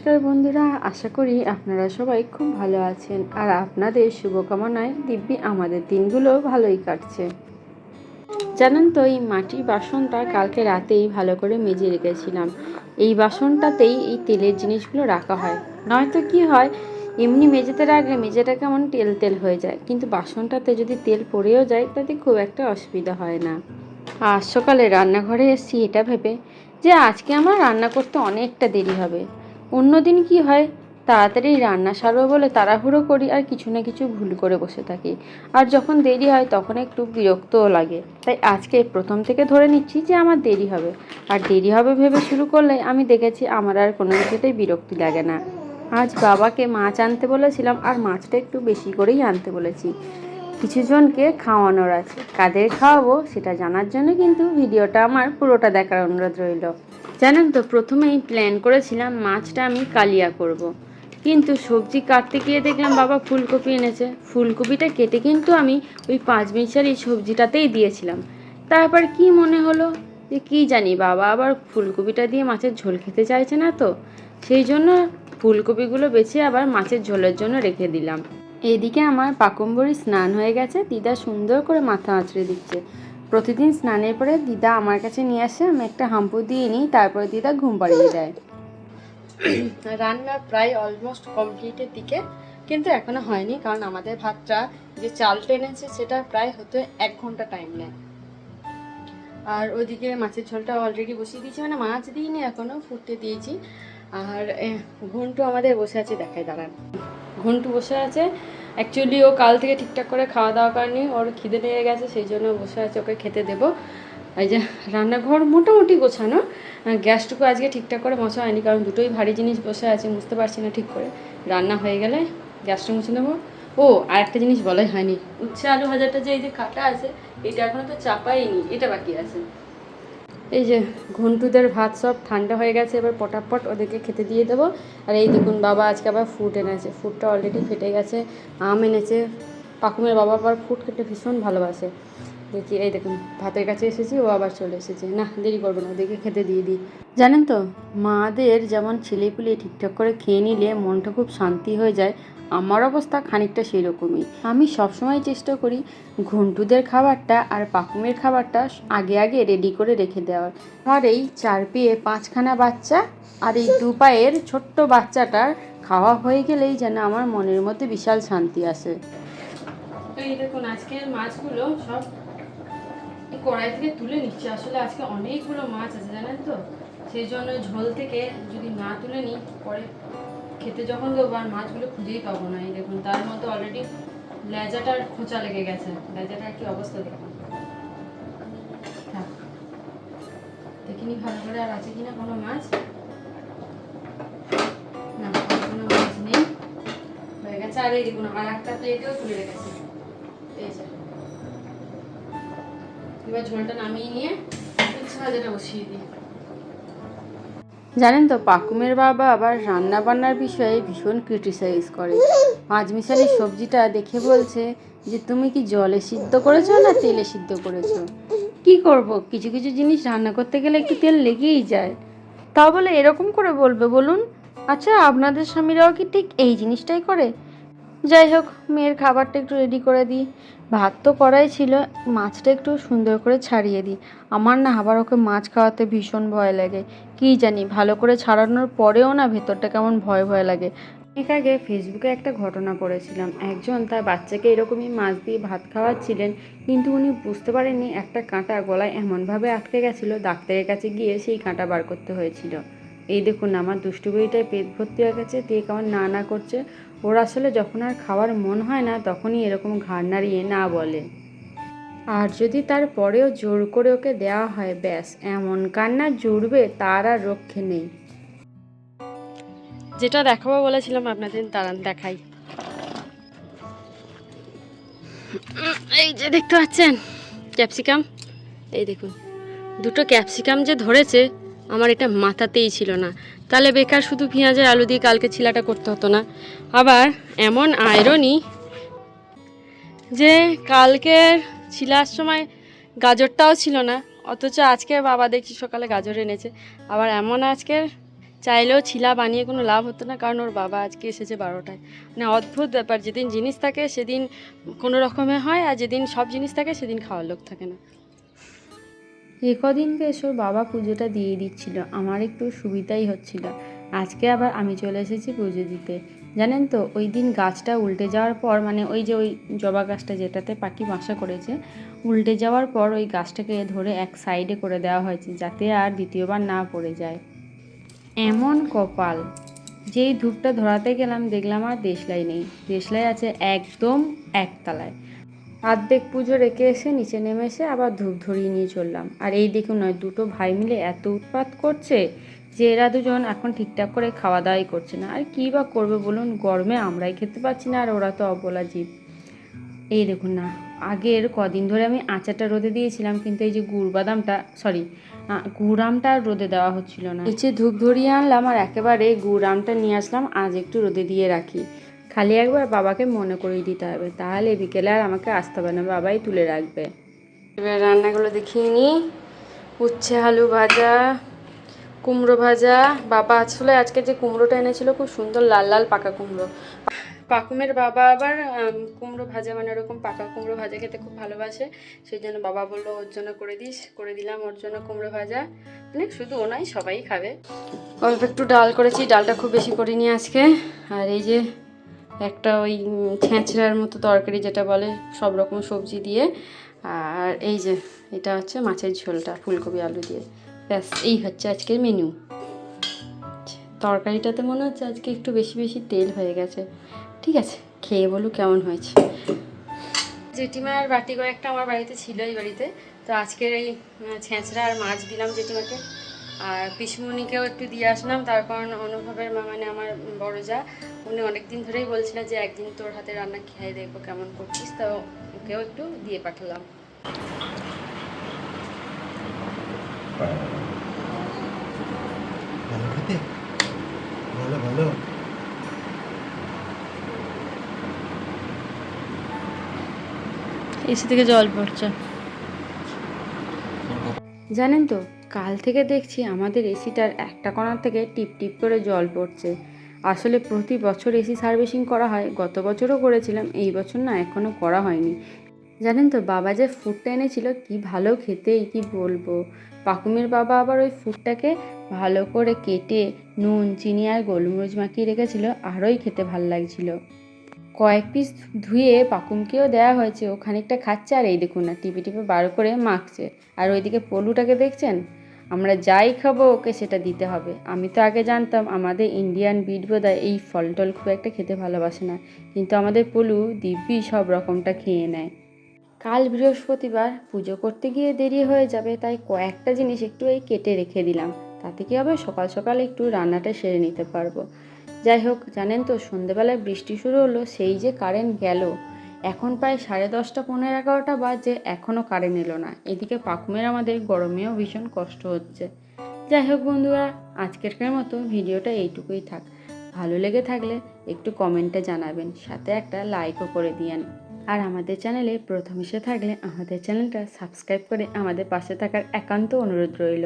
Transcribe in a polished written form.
নমস্কার বন্ধুরা, আশা করি আপনারা সবাই খুব ভালো আছেন। আর আপনাদের শুভকামনায় দিব্যি আমাদের দিনগুলো ভালোই কাটছে। জানেন তো, এই মাটির বাসনটা কালকে রাতেই ভালো করে মেজে রেখেছিলাম। এই বাসনটাতেই এই তেলের জিনিসগুলো রাখা হয়, নয়তো কি হয় এমনি মেজেতে রাখলে মেজেটা কেমন তেল তেল হয়ে যায়, কিন্তু বাসনটাতে যদি তেল পড়েও যায় তাতে খুব একটা অসুবিধা হয় না। আজ সকালে রান্নাঘরে এসেছি এটা ভেবে যে আজকে আমার রান্না করতে অনেকটা দেরি হবে। অন্যদিন কি হয়, তাড়াতাড়ি রান্না সারবো বলে তাড়াহুড়ো করি আর কিছু না কিছু ভুল করে বসে থাকি, আর যখন দেরি হয় তখন একটু বিরক্তও লাগে। তাই আজকে প্রথম থেকে ধরে নিচ্ছি যে আমার দেরি হবে, আর দেরি হবে ভেবে শুরু করলে আমি দেখেছি আমার আর কোনো কিছুতেই বিরক্তি লাগে না। আজ বাবাকে মাছ আনতে বলেছিলাম, আর মাছটা একটু বেশি করেই আনতে বলেছি। কিছুজনকে খাওয়ানোর আছে, কাদের খাওয়াবো সেটা জানার জন্য কিন্তু ভিডিওটা আমার পুরোটা দেখার অনুরোধ রইল। জানেন তো, প্রথমেই প্ল্যান করেছিলাম মাছটা আমি কালিয়া করব। কিন্তু সবজি কাটতে গিয়ে দেখলাম বাবা ফুলকপি এনেছে। ফুলকপিটা কেটে কিন্তু আমি ওই পাঁচমিশালি সবজিটাতেই দিয়েছিলাম। তারপর কি মনে হলো যে কি জানি বাবা আবার ফুলকপিটা দিয়ে মাছের ঝোল খেতে চাইছে না, তো সেই জন্য ফুলকপিগুলো বেছে আবার মাছের ঝোলের জন্য রেখে দিলাম। এইদিকে আমার পাকম্বরী স্নান হয়ে গেছে, দিদা সুন্দর করে মাথা আঁচড়ে দিচ্ছে। প্রতিদিন স্নানের পরে দিদা আমার কাছে নিয়ে আসে, আমি একটা হাম্পু দিয়ে নিই, তারপরে দিদা ঘুম পাড়িয়ে দেয়। রান্না প্রায় অলমোস্ট কমপ্লিটের দিকে, কিন্তু এখনো হয়নি, কারণ আমাদের ভাতটা যে চালটা এনেছে সেটা প্রায় হতে 1 ঘন্টা টাইম নেয়। আর ওইদিকে মাছের ঝোলটা অলরেডি বসিয়ে দিয়েছি, মানে মাছ দিইনি এখনো, ফুটতে দিয়েছি। আর ঘন্টু আমাদের বসে আছে, দেখায় দাঁড়ান। ঘন্টু বসে আছে, অ্যাকচুয়ালি ও কাল থেকে ঠিকঠাক করে খাওয়া দাওয়া করেনি, ওর খিদে লেগে গেছে, সেই জন্য বসে আছে, ওকে খেতে দেবো। এই যে রান্নাঘর মোটামুটি গোছানো, গ্যাসটুকু আজকে ঠিকঠাক করে মোছা হয়নি, কারণ দুটোই ভারী জিনিস বসে আছে, মুছতে পারছি না ঠিক করে। রান্না হয়ে গেলে গ্যাসটা মুছে নেবো। ও আর একটা জিনিস বলাই হয়নি, উচ্ছে আলু ভাজাটা যে এই যে কাটা আছে, এটা এখনো তো চাপাইনি, এটা বাকি আছে। এই যে ঘন্টুদের ভাত সব ঠান্ডা হয়ে গেছে, এবার পটাপট ওদেরকে খেতে দিয়ে দেবো। আর এই দেখুন, বাবা আজকে আবার ফ্রুট এনেছে, ফ্রুটটা অলরেডি ফেটে গেছে। আম এনেছে, পাকুমের বাবা আবার ফ্রুট খেতে ভীষণ ভালোবাসে। দেখি, এই দেখুন ভাতের কাছে এসেছি, ও আবার চলে এসেছে। না, দেরি করবো না, ওদেরকে খেতে দিয়ে দিই। জানেন তো, মাদের যেমন ছেলেপুলে ঠিকঠাক করে খেয়ে নিলে মনটা খুব শান্তি হয়ে যায়, আমার অবস্থা খানিকটা সেই রকমই। আমি সবসময় চেষ্টা করি ঘন্টুদের খাবারটা আর পাকুমের খাবারটা আগে আগে রেডি করে রেখে দেওয়ার। আর এই 4 পেয়ে 5খানা বাচ্চা আর এই 2 পায়ের ছোট্ট বাচ্চাটার খাওয়া হয়ে গেলেই যেন আমার মনের মধ্যে বিশাল শান্তি আসে। এই দেখুন, আজকের মাছগুলো সব কড়াই থেকে তুলে নিচ্ছে। আসলে আজকে অনেকগুলো মাছ আছে জানেন তো, সেই জন্য ঝোল থেকে যদি না তুলে নিই, পরে খেতে যখন দেবো আর মাছগুলো খুঁজেই পাবো না। এই দেখুন, তার মধ্যে অলরেডি লেজাটার খোঁচা লেগে গেছে। লেজাটার কি অবস্থা দেখুন। দেখিনি ভালো করে আর আছে কিনা কোনো মাছ। না, কোনো মাছ নেই, হয়ে গেছে। আর এই দেখুন, আর একটা প্লেটেও তুলে রেখেছে। এই যে এবার ঝোলটা নামিয়ে নিয়ে উচ্ছে ভাজাটা বসিয়ে দিই। জানেন তো, পাকুমের বাবা আবার রান্না বান্নার বিষয়ে ভীষণ ক্রিটিসাইজ করে। পাঁচমিশালি সবজিটা দেখে বলছে যে তুমি কি জলে সিদ্ধ করেছো না তেলে সিদ্ধ করেছো। কি করব, কিছু কিছু জিনিস রান্না করতে গেলে একটু তেল লেগেই যায়। তাও বলে এরকম করে বলবে বলুন? আচ্ছা, আপনাদের স্বামীরাও কি ঠিক এই জিনিসটাই করে? যাই হোক, মেয়ের খাবারটা একটু রেডি করে দিই। ভাত তো করাই ছিল, মাছটা একটু সুন্দর করে ছাড়িয়ে দিই। আমার না আবার ওকে মাছ খাওয়াতে ভীষণ ভয় লাগে, কি জানি ভালো করে ছাড়ানোর পরেও না ভেতরটা কেমন ভয় ভয় লাগে। অনেক আগে ফেসবুকে একটা ঘটনা পড়েছিলাম, একজন তার বাচ্চাকে এরকমই মাছ দিয়ে ভাত খাওয়াচ্ছিলেন, কিন্তু উনি বুঝতে পারেননি একটা কাঁটা গলায় এমনভাবে আটকে গেছিলো, ডাক্তারের কাছে গিয়ে সেই কাঁটা বার করতে হয়েছিল। এই দেখুন, আমার দুষ্টু বইটায় পেট ভর্তি হয়ে গেছে, দিয়ে কেমন না না করছে। ওর আসলে যখন আর খাওয়ার মন হয় না তখনই এরকম ঘাড় নাড়িয়ে না বলে। আর যদি তারপরেও জোর করে ওকে দেওয়া হয়, ব্যাস এমন কান্না জুড়বে তার আর রক্ষে নেই। যেটা দেখাবো বলেছিলাম আপনাদের, দাঁড়ান দেখাই। এই যে দেখতে পাচ্ছেন ক্যাপসিকাম, এই দেখুন দুটো ক্যাপসিকাম যে ধরেছে, আমার এটা মাথাতেই ছিল না। তাহলে বেকার শুধু পেঁয়াজের আলু দিয়ে কালকে ছিলাটা করতে হতো না। আবার এমন আয়রনি যে কালকের ছিলার সময় গাজরটাও ছিল না, অথচ আজকে বাবা দেখছি সকালে গাজর এনেছে। আবার এমন আজকের চাইলেও ছিলা বানিয়ে কোনো লাভ হতো না, কারণ ওর বাবা আজকে এসেছে 12টায়। মানে অদ্ভুত ব্যাপার, যেদিন জিনিস থাকে সেদিন কোনো রকমে হয়, আর যেদিন সব জিনিস থাকে সেদিন খাওয়ার লোক থাকে না। কদিন বেশ ওর বাবা পুজোটা দিয়ে দিচ্ছিল, আমার একটু সুবিধাই হচ্ছিল। আজকে আবার আমি চলে এসেছি পুজো দিতে। জানেন তো, ওই দিন গাছটা উল্টে যাওয়ার পর, মানে ওই যে ওই জবা গাছটা যেটাতে পাখি বাসা করেছে, উল্টে যাওয়ার পর ওই গাছটাকে ধরে এক সাইডে করে দেওয়া হয়েছে, যাতে আর দ্বিতীয়বার না পড়ে যায়। এমন কপাল, যেই ধূপটা ধরাতে গেলাম দেখলাম আর দেশলাই নেই। দেশলাই আছে একদম একতলায়। অর্ধেক পুজো রেখে এসে নিচে নেমে এসে আবার ধূপ ধরিয়ে নিয়ে চললাম। আর এই দেখুন নয়, দুটো ভাই মিলে এত উৎপাত করছে যে এরা দুজন এখন ঠিকঠাক করে খাওয়া দাওয়াই করছে না। আর কী বা করবে বলুন, গরমে আমরাই খেতে পারছি না, আর ওরা তো অবলা জীব। এই দেখুন না, আগের কদিন ধরে আমি আচারটা রোদে দিয়েছিলাম, কিন্তু এই যে গুড় আমটা রোদে দেওয়া হচ্ছিল না। নিচে ধূপ ধরিয়ে আনলাম আর একেবারে গুড় আমটা নিয়ে আসলাম, আজ একটু রোদে দিয়ে রাখি। খালি একবার বাবাকে মনে করিয়ে দিতে হবে, তাহলে বিকেলে আর আমাকে আসতে হবে না, বাবাই তুলে রাখবে। এবার রান্নাগুলো দেখিয়ে নিই। উচ্ছে আলু ভাজা, কুমড়ো ভাজা। বাবা আসলে আজকে যে কুমড়োটা এনেছিল খুব সুন্দর লাল লাল পাকা কুমড়ো। পাকুমের বাবা আবার কুমড়ো ভাজা, মানে ওরকম পাকা কুমড়ো ভাজা খেতে খুব ভালোবাসে, সেই জন্য বাবা বললো ওর জন্য করে দিলাম ওর জন্য কুমড়ো ভাজা। মানে শুধু ও নয়, সবাই খাবে। অল্প একটু ডাল করেছি, ডালটা খুব বেশি করিনি আজকে। আর এই যে একটা ওই ছেঁচড়ার মতো তরকারি যেটা বলে, সব রকম সবজি দিয়ে। আর এই যে এটা হচ্ছে মাছের ঝোলটা ফুলকপি আলু দিয়ে। ব্যাস, এই হচ্ছে আজকের মেনু। তরকারিটাতে মনে হচ্ছে আজকে একটু বেশি বেশি তেল হয়ে গেছে। ঠিক আছে, খেয়ে বলুক কেমন হয়েছে। জেঠিমার বাটি কয়েকটা আমার বাড়িতে ছিল, এই বাড়িতে। তো আজকের এই ছেঁচড়া আর মাছ দিলাম জেঠিমাকে, আর পিসমণিকেও একটু দিয়ে আসলাম। তার কারণ অনুভবের মা, মানে আমার বড় যা, উনি অনেকদিন ধরেই বলছিল যে একদিন তোর হাতে রান্না খেয়ে দেখবো কেমন করছিস, তো ওকেও একটু দিয়ে পাঠালাম। ভালো এসি থেকে জল পড়ছে। জানেন তো, কাল থেকে দেখছি আমাদের এসিটার একটা কোণা থেকে টিপ টিপ করে জল পড়ছে। আসলে প্রতি বছর এসি সার্ভিসিং করা হয়, গত বছরও করেছিলাম, এই বছর না এখনও করা হয়নি। জানেন তো, বাবা যে ফুডটা এনেছিল কি ভালো খেতে, কি বলবো। পাকুমের বাবা আবার ওই ফুডটাকে ভালো করে কেটে নুন চিনি আর গোলমরিচ মাখিয়ে রেখেছিল, আরোই খেতে ভালো লাগছিল। কয়েক পিস ধুয়ে পাকুমকেও দেওয়া হয়েছে, ও খানিকটা খাচ্ছে, আর এই দেখুন না টিপে টিপে বার করে মাখছে। আর ওইদিকে পলুটাকে দেখছেন, আমরা যাই খাবো ওকে সেটা দিতে হবে। আমি তো আগে জানতাম আমাদের ইন্ডিয়ান বিড বোধহয় এই ফল টল খুব একটা খেতে ভালোবাসে না, কিন্তু আমাদের পলু দিব্যি সব রকমটা খেয়ে নেয়। কাল বৃহস্পতিবার, পুজো করতে গিয়ে দেরি হয়ে যাবে, তাই কয়েকটা জিনিস একটু এই কেটে রেখে দিলাম, তাতে কি হবে সকাল সকাল একটু রান্নাটা সেরে নিতে পারবো। যাই হোক, জানেন তো, সন্ধেবেলায় বৃষ্টি শুরু হলো, সেই যে কারেন্ট গেল। এখন প্রায় 10:30 11:30 বাজে, এখনও কারেন্ট এলো না। এদিকে পাকুমের আমাদের গরমেও ভীষণ কষ্ট হচ্ছে। যাই হোক বন্ধুরা, আজকেরকার মতো ভিডিওটা এইটুকুই থাক। ভালো লেগে থাকলে একটু কমেন্টে জানাবেন, সাথে একটা লাইকও করে দিয়েন। আর আমাদের চ্যানেলে প্রথম এসে থাকলে আমাদের চ্যানেলটা সাবস্ক্রাইব করে আমাদের পাশে থাকার একান্ত অনুরোধ রইল।